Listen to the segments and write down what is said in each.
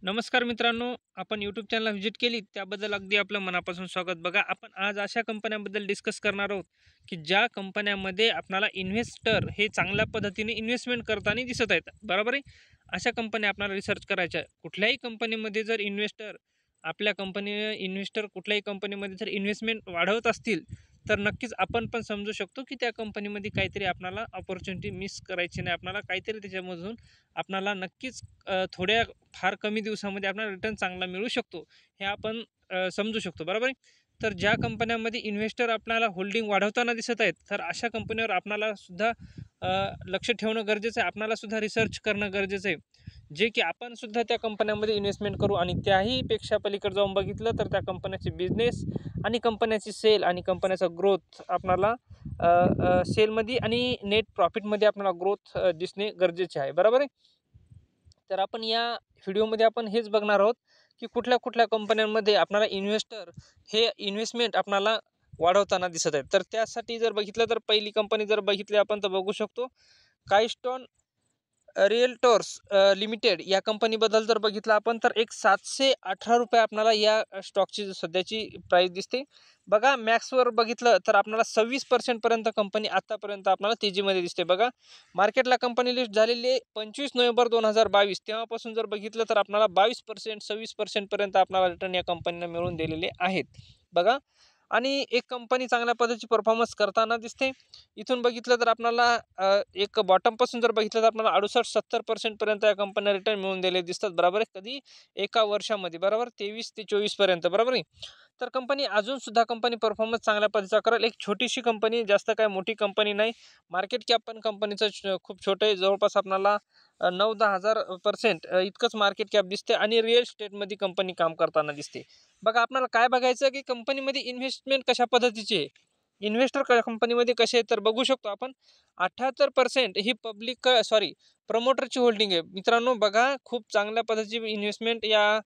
नमस्कार मित्रांनो, आपण यूट्यूब चॅनलला व्हिजिट केली त्याबद्दल अगदी आपलं मनापासून स्वागत. बघा, आपण आज अशा कंपन्यांबद्दल डिस्कस करणार आहोत की ज्या कंपन्यांमध्ये आपल्याला इन्व्हेस्टर हे चांगल्या पद्धतीने इन्व्हेस्टमेंट करताना दिसत आहेत. बरोबर आहे. अशा कंपन्या आपल्याला रिसर्च करायच्या आहे. कुठल्याही कंपनीमध्ये जर इन्व्हेस्टर कुठल्याही कंपनीमध्ये जर इन्व्हेस्टमेंट वाढवत असतील तर नक्कीच आपण पण समजू शकतो की त्या कंपनीमध्ये काहीतरी आपल्याला अपॉर्च्युनिटी मिस करायची नाही. आपल्याला काहीतरी त्याच्यामधून आपल्याला नक्कीच थोड्या फार कमी दिवसामध्ये आपल्याला रिटर्न चांगला मिळू शकतो, हे आपण समजू शकतो. बरोबर आहे. तर ज्या कंपन्यांमध्ये इन्व्हेस्टर आपल्याला होल्डिंग वाढवताना दिसत आहेत, तर अशा कंपनीवर आपल्याला सुद्धा लक्ष ठेवणं गरजेचं आहे. आपल्याला सुद्धा रिसर्च करणं गरजेचं आहे, जे की आपण सुद्धा त्या कंपन्यांमध्ये इन्व्हेस्टमेंट करू. आणि त्याहीपेक्षा पलीकडे जाऊन बघितलं तर त्या कंपन्याचे बिझनेस आणि कंपन्याची सेल आणि कंपन्याचा ग्रोथ आपल्याला सेलमध्ये आणि नेट प्रॉफिटमध्ये आपल्याला ग्रोथ दिसणे गरजेचे आहे. बरोबर आहे. तर आपण या व्हिडिओमध्ये आपण हेच बघणार आहोत की कुठल्या कुठल्या कंपन्यांमध्ये आपल्याला हे इन्व्हेस्टमेंट आपल्याला वाढवताना दिसत आहेत. तर त्यासाठी जर बघितलं तर पहिली कंपनी जर बघितली आपण तर बघू शकतो काइस्टोन रिअल्टर्स लिमिटेड या कंपनीबद्दल जर बघितलं आपण तर एक ₹718 आपल्याला या स्टॉकची सध्याची प्राइस दिसते. बघा, मॅक्सवर बघितलं तर आपल्याला 26% पर्यंत कंपनी आतापर्यंत आपल्याला तेजीमध्ये दिसते. बघा, मार्केटला कंपनी लिस्ट झालेली आहे 25 नोव्हेंबर 2022. तेव्हापासून जर बघितलं तर आपल्याला 22% 26% पर्यंत आपल्याला रिटर्न या कंपनीला मिळून दिलेले आहेत. बघा, आणि एक कंपनी चांगल्या पद्धतीची परफॉर्मन्स करताना दिसते. इथून बघितलं तर आपल्याला एक बॉटमपासून जर बघितलं तर आपल्याला 68-70% पर्यंत या कंपन्या रिटर्न मिळून दिलेले दिसतात. बरोबर आहे. कधी एका वर्षामध्ये. बरोबर, 23 ते 24 पर्यंत. बरोबर आहे. तर कंपनी अजून सुद्धा कंपनी परफॉर्मन्स चांगल्या पद्धतीचा करेल. एक छोटीशी कंपनी, जास्त काय मोठी कंपनी नाही. मार्केट कॅप पण कंपनीचं खूप छोटं आहे. जवळपास आपल्याला 9-10 हजार% इतकंच मार्केट कॅप दिसते आणि रिअल इस्टेटमध्ये कंपनी काम करताना दिसते. बघा, आपल्याला काय बघायचं की कंपनीमध्ये इन्व्हेस्टमेंट कशा पद्धतीची आहे, इन्व्हेस्टर कंपनीमध्ये कसे आहेत तर बघू शकतो आपण 78% ही प्रमोटरची होल्डिंग आहे. मित्रांनो बघा, खूप चांगल्या पद्धतीची इन्व्हेस्टमेंट या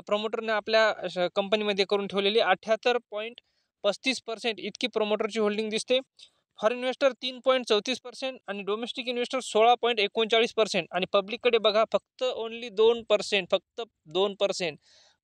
प्रमोटरने आपल्या कंपनीमध्ये करून ठेवलेली 78.35% इतकी प्रमोटरची होल्डिंग दिसते. फॉरेन इन्व्हेस्टर 3.34% आणि डोमेस्टिक इन्व्हेस्टर 16.39% आणि पब्लिककडे बघा फक्त ओन्ली 2%, फक्त 2%.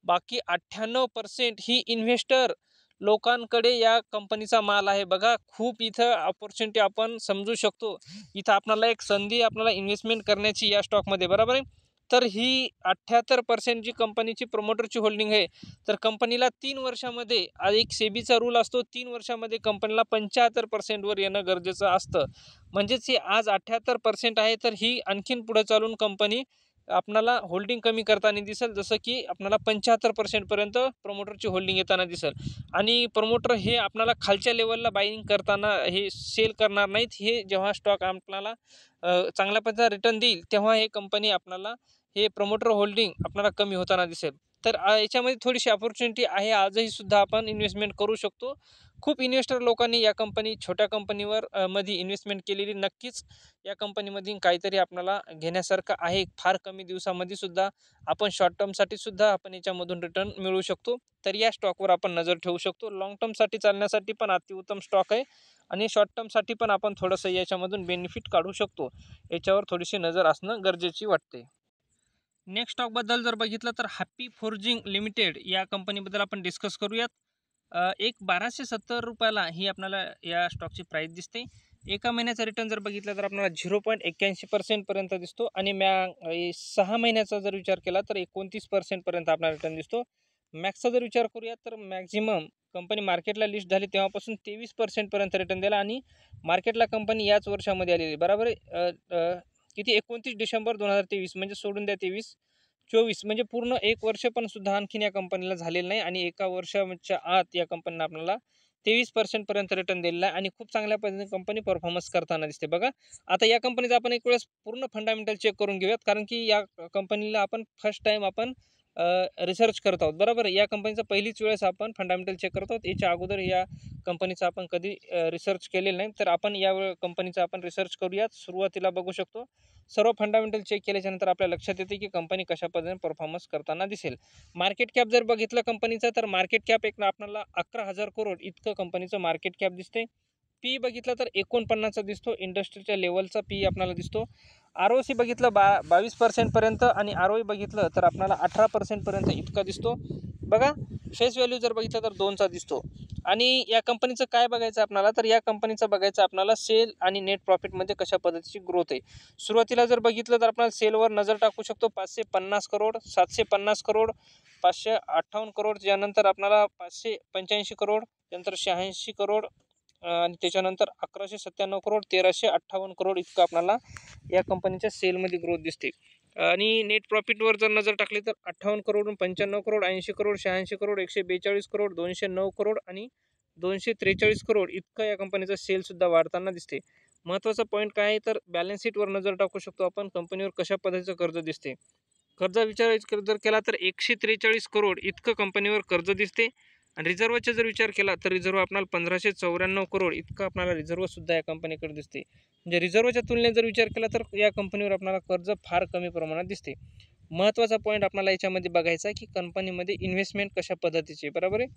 बाकी 98% ही इन्व्हेस्टर लोकांकडे या कंपनीचा माल आहे. बघा, खूप इथं अपॉर्च्युनिटी आपण समजू शकतो. इथं आपल्याला एक संधी आपल्याला इन्व्हेस्टमेंट करण्याची या स्टॉकमध्ये. बरोबर आहे. तर ही 78% जी कंपनीची प्रमोटरची होल्डिंग आहे, तर कंपनीला 3 वर्षामध्ये एक सेबीचा रूल असतो, 3 वर्षामध्ये कंपनीला 75% वर येणं गरजेचं असतं. म्हणजेच ही आज 78% आहे, तर ही आणखीन पुढे चालून कंपनी आपल्याला होल्डिंग कमी करताना दिसेल, जसं की आपल्याला 75% पर्यंत प्रमोटरची होल्डिंग येताना दिसेल. आणि प्रमोटर हे आपल्याला खालच्या लेवलला बाईंग करताना हे सेल करणार नाहीत. हे जेव्हा स्टॉक आपल्याला चांगल्या पद्धतीचा रिटर्न देईल तेव्हा हे कंपनी आपल्याला हे प्रमोटर होल्डिंग आपल्याला कमी होताना दिसेल. तर याच्यामध्ये थोडीशी अपॉर्च्युनिटी आहे. आजही सुद्धा आपण इन्व्हेस्टमेंट करू शकतो. खूप इन्व्हेस्टर लोकांनी या छोट्या कंपनीवर मध्ये इन्व्हेस्टमेंट केलेली. नक्कीच या कंपनीमध्ये काहीतरी आपल्याला घेण्यासारखं आहे. फार कमी दिवसामध्ये सुद्धा आपण शॉर्ट टर्मसाठी सुद्धा आपण याच्यामधून रिटर्न मिळवू शकतो. तर या स्टॉकवर आपण नजर ठेवू शकतो. लाँग टर्मसाठी चालण्यासाठी पण अतिउत्तम स्टॉक आहे आणि शॉर्ट टर्मसाठी पण आपण थोडंसं याच्यामधून बेनिफिट काढू शकतो. याच्यावर थोडीशी नजर असणं गरजेची वाटते. नेक्स्ट स्टॉकबद्दल जर बघितलं तर हॅपी फोर्जिंग लिमिटेड या कंपनीबद्दल आपण डिस्कस करूयात. एक ₹1270 ही आपल्याला या स्टॉकची प्राईस दिसते. एका महिन्याचा रिटर्न जर बघितला तर आपल्याला 0.81% पर्यंत दिसतो आणि 6 महिन्याचा जर विचार केला तर 29% पर्यंत आपल्याला रिटर्न दिसतो. मॅक्सचा जर विचार करूयात तर मॅक्झिमम कंपनी मार्केटला लिस्ट झाली तेव्हापासून 23% पर्यंत रिटर्न दिला आणि मार्केटला कंपनी याच वर्षामध्ये आलेली. बरोबर आहे. किती 29 डिसेंबर 2023 म्हणजे सोडून द्या 23-24 म्हणजे पूर्ण 1 वर्ष पण सुद्धा आणखीन या कंपनीला झालेलं नाही आणि एका वर्षाच्या आत या कंपनीने आपल्याला 23% पर्यंत रिटर्न दिलेला आहे आणि खूप चांगल्या पद्धतीने कंपनी परफॉर्मन्स करताना दिसते. बघा, आता या कंपनीचा आपण एक वेळेस पूर्ण फंडामेंटल चेक करून घेऊयात, कारण की या कंपनीला आपण फर्स्ट टाइम आपण रिसर्च करत आहोत. बरोबर, या कंपनीचा पहिलीच वेळेस आपण फंडामेंटल चेक करत आहोत. याच्या अगोदर या कंपनीचा आपण कधी रिसर्च केलेलं नाही. तर आपण या कंपनीचा आपण रिसर्च करूयात. सुरुवातीला बघू शकतो सर्व फंडामेंटल चेक केल्याच्यानंतर आपल्या लक्षात येते की कंपनी कशा पद्धतीने परफॉर्मन्स करताना दिसेल. मार्केट कॅप जर बघितलं कंपनीचं तर मार्केट कॅप एक आपल्याला 11,000 करोड इतकं कंपनीचं मार्केट कॅप दिसते. पी बघितलं तर 49चा दिसतो. इंडस्ट्रीच्या लेवलचा पी आपल्याला दिसतो ROC बघितलं 22% पर्यंत आणि ROE बघितलं तर आपल्याला 18% पर्यंत इतका दिसतो बघा. फेस व्हॅल्यू जर बघितलं तर 2चा दिसतो. आणि या कंपनीचं काय बघायचं आपल्याला, तर या कंपनीचं बघायचं आपल्याला सेल आणि नेट प्रॉफिटमध्ये कशा पद्धतीची ग्रोथ आहे. सुरुवातीला जर बघितलं तर आपल्याला सेलवर नजर टाकू शकतो. 550 करोड, 750 करोड, 558 करोड, यानंतर आपल्याला 585 करोड, त्यानंतर 86 करोड आणि त्याच्यानंतर 1197 करोड, 1358 करोड इतकं आपल्याला या कंपनीच्या सेलमध्ये ग्रोथ दिसते. आणि नेट प्रॉफिटवर जर नजर टाकली तर 58 करोड, 95 करोड, 80 करोड, 86 करोड, 142 करोड, 209 करोड आणि 243 करोड इतकं या कंपनीचा सेलसुद्धा वाढताना दिसते. महत्त्वाचा पॉईंट काय आहे तर बॅलन्स शीटवर नजर टाकू शकतो आपण कंपनीवर कशा पद्धतीचं कर्ज दिसते. कर्जा विचार जर केला तर 143 करोड इतकं कंपनीवर कर्ज दिसते. आणि रिझर्वचा जर विचार केला तर रिझर्व आपल्याला 1594 करोड इतकं आपल्याला रिझर्वसुद्धा या कंपनीकडे दिसते. म्हणजे रिझर्वच्या तुलनेत जर विचार केला तर या कंपनीवर आपल्याला कर्ज फार कमी प्रमाणात दिसते. महत्त्वाचा पॉईंट आपल्याला याच्यामध्ये बघायचा आहे की कंपनीमध्ये इन्व्हेस्टमेंट कशा पद्धतीची आहे, बरोबर आहे.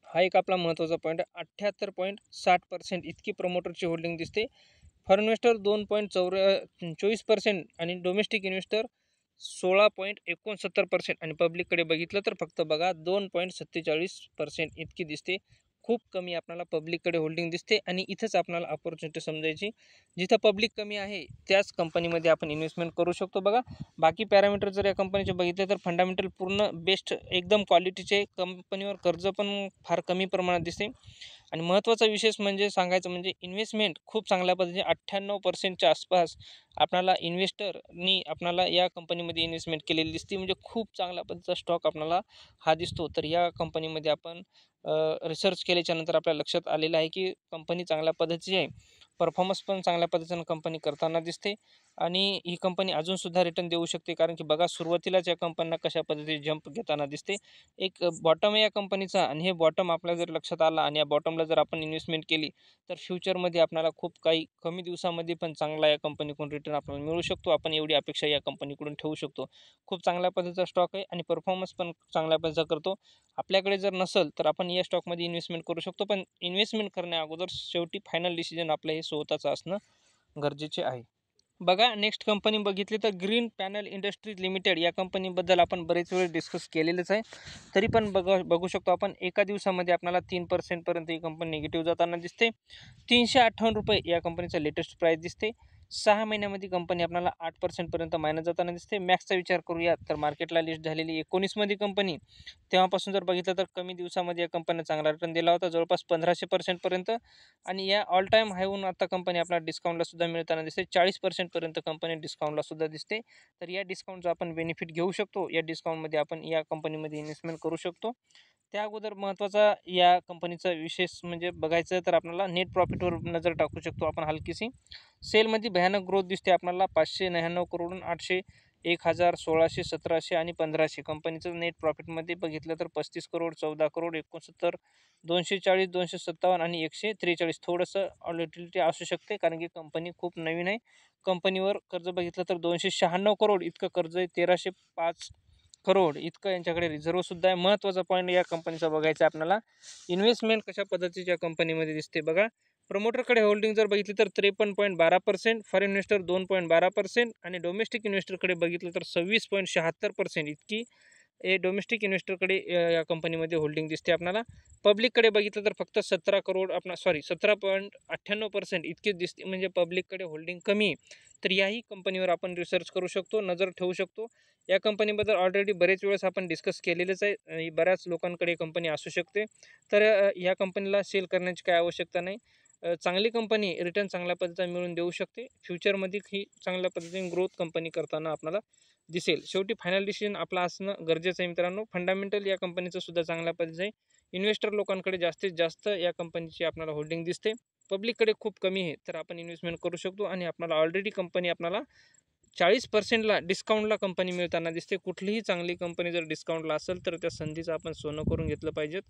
हा एक आपला महत्त्वाचा पॉईंट आहे. 78.60% इतकी प्रमोटरची होल्डिंग दिसते. फॉरेन इन्व्हेस्टर 2.24% आणि डोमेस्टिक इन्व्हेस्टर 16.69% आणि पब्लिककडे बघितलं तर फक्त बघा 2.47% इतकी दिसते. खूप कमी आपल्याला पब्लिककडे होल्डिंग दिसते. आणि इथंच आपल्याला अपॉर्च्युनिटी समजायची, जिथं पब्लिक कमी आहे त्याच कंपनीमध्ये आपण इन्व्हेस्टमेंट करू शकतो. बघा बाकी पॅरामीटर जर या कंपनीचे बघितले तर फंडामेंटल पूर्ण बेस्ट एकदम क्वालिटीचे, कंपनीवर कर्ज पण फार कमी प्रमाणात दिसते. आणि महत्त्वाचा विशेष म्हणजे सांगायचं म्हणजे इन्व्हेस्टमेंट खूप चांगल्या पद्धतीने 98%च्या आसपास आपल्याला इन्व्हेस्टरनी आपल्याला या कंपनीमध्ये इन्व्हेस्टमेंट केलेली दिसते. म्हणजे खूप चांगल्या पद्धतीचा स्टॉक आपल्याला हा दिसतो. तर या कंपनीमध्ये आपण रिसर्च केल्याच्यानंतर आपल्या लक्षात आलेलं आहे की कंपनी चांगल्या पद्धतीची आहे. परफॉर्मन्स पण चांगल्या पद्धतीनं कंपनी करताना दिसते. आणि ही कंपनी अजूनसुद्धा रिटर्न देऊ शकते, कारण की बघा सुरुवातीलाच या कंपन्यांना कशा पद्धतीने जंप घेताना दिसते. एक बॉटम आहे या कंपनीचा आणि हे बॉटम आपल्या जर लक्षात आला आणि या बॉटमला जर आपण इन्व्हेस्टमेंट केली तर फ्युचरमध्ये आपल्याला खूप काही कमी दिवसामध्ये पण चांगला या कंपनीकडून रिटर्न आपल्याला मिळू शकतो. आपण एवढी अपेक्षा या कंपनीकडून ठेवू शकतो. खूप चांगल्या पद्धतीचा स्टॉक आहे आणि परफॉर्मन्स पण चांगल्या पद्धतीचा करतो. आपल्याकडे जर नसेल तर आपण या स्टॉकमध्ये इन्व्हेस्टमेंट करू शकतो. पण इन्व्हेस्टमेंट करण्या अगोदर शेवटी फायनल डिसिजन आपलं हे स्वतःचं असणं गरजेचे आहे. बघा नेक्स्ट कंपनी बघितली तर ग्रीन पॅनल इंडस्ट्रीज लिमिटेड. या कंपनीबद्दल आपण बरेच वेळ डिस्कस केलेलंच आहे. तरी पण बघू शकतो आपण एका दिवसामध्ये आपल्याला 3% पर्यंत ही कंपनी निगेटिव्ह जाताना दिसते. 358 रुपये या कंपनीचा लेटेस्ट प्राईस दिसते. 6 महिन्यामध्ये कंपनी आपल्याला 8% पर्यंत मायनस जाताना दिसते. मॅक्सचा विचार करूया तर मार्केटला लिस्ट झालेली 19मध्ये कंपनी, तेव्हापासून जर बघितलं तर कमी दिवसामध्ये या कंपनीने चांगला रिटर्न दिला होता, जवळपास 1500% पर्यंत. आणि या ऑल टाईम हायहून आता कंपनी आपल्याला डिस्काउंटला सुद्धा मिळताना दिसते. 40% पर्यंत कंपनी डिस्काउंटला सुद्धा दिसते. तर या डिस्काउंटचा आपण बेनिफिट घेऊ शकतो. या डिस्काउंटमध्ये आपण या कंपनीमध्ये इन्व्हेस्टमेंट करू शकतो. त्या अगोदर महत्त्वाचा या कंपनीचा विशेष म्हणजे बघायचं तर आपल्याला नेट प्रॉफिटवर नजर टाकू शकतो आपण हलकीशी. सेलमध्ये भयानक ग्रोथ दिसते आपल्याला. 599 करोडून 800, 1000, 1600, 1700 आणि 1500. कंपनीचं नेट प्रॉफिटमध्ये बघितलं तर 35 करोड, 14 करोड, 69, 240, 257 आणि 143. थोडंसं व्हॉलेटिलिटी असू शकते कारण की कंपनी खूप नवीन आहे. कंपनीवर कर्ज बघितलं तर 296 करोड इतकं कर्ज आहे. 1305 करोड इतकं यांच्याकडे रिझर्वसुद्धा आहे. महत्त्वाचा पॉईंट या कंपनीचा बघायचा आहे आपल्याला, इन्व्हेस्टमेंट कशा पद्धतीच्या कंपनीमध्ये दिसते. बघा प्रमोटरकडे होल्डिंग जर बघितली तर 53.12%, फॉरेन इन्व्हेस्टर 2.12% आणि डोमेस्टिक इन्व्हेस्टरकडे बघितलं तर 26.76% इतकी डोमेस्टिक इन्व्हेस्टरकडे या कंपनीमध्ये होल्डिंग दिसते आपल्याला. पब्लिककडे बघितलं तर फक्त 17 करोड 17.98% इतकीच दिसते. म्हणजे पब्लिककडे होल्डिंग कमी आहे. तर याही कंपनीवर आपण रिसर्च करू शकतो, नजर ठेवू शकतो. या कंपनीबद्दल ऑलरेडी बरेच वेळेस आपण डिस्कस केलेलंच आहे. बऱ्याच लोकांकडे कंपनी असू शकते. तर या कंपनीला सेल करण्याची काय आवश्यकता नाही. चांगली कंपनी रिटर्न चांगल्या पद्धतीने मिळून देऊ शकते. फ्युचरमध्ये ही चांगल्या पद्धतीने ग्रोथ कंपनी करताना आपल्याला दिसेल. शेवटी फायनल डिसिजन आपला असणं गरजेचं आहे मित्रांनो. फंडामेंटल या कंपनीचं सुद्धा चांगल्या पद्धतीचं आहे. इन्व्हेस्टर लोकांकडे जास्तीत जास्त या कंपनीची आपल्याला होल्डिंग दिसते. पब्लिककडे खूप कमी आहे. तर आपण इन्व्हेस्टमेंट करू शकतो आणि आपल्याला ऑलरेडी कंपनी आपल्याला 40%ला डिस्काउंटला कंपनी मिळताना दिसते. कुठलीही चांगली कंपनी जर डिस्काउंटला असेल तर त्या संधीचं आपण सोनं करून घेतलं पाहिजेत.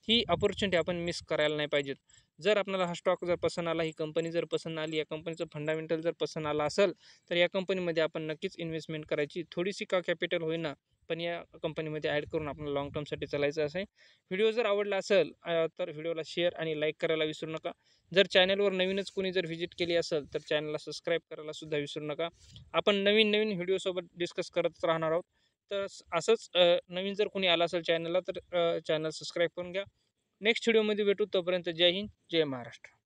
ही अपॉर्च्युनिटी आपण मिस करायला नाही पाहिजेत. जर आपल्याला हा स्टॉक जर पसंत आला, ही कंपनी जर पसंत आली, या कंपनीचं फंडामेंटल जर पसंत आला असेल तर या कंपनीमध्ये आपण नक्कीच इन्व्हेस्टमेंट करायची. थोडीशी का कॅपिटल होईना पण या कंपनीमध्ये ॲड करून आपल्याला लाँग टर्मसाठी चालायचं आहे. व्हिडिओ जर आवडला असेल तर व्हिडिओला शेअर आणि लाईक करायला विसरू नका. जर चॅनलवर नवीनच कोणी जर व्हिजिट केली असेल तर चॅनलला सबस्क्राईब करायला सुद्धा विसरू नका. आपण नवीन नवीन व्हिडिओसोबत डिस्कस करत राहणार आहोत. तर असंच नवीन जर कोणी आला असेल चॅनलला तर चॅनल सबस्क्राईब करून घ्या. नेक्स्ट व्हिडिओमध्ये भेटू. तोपर्यंत जय हिंद, जय महाराष्ट्र.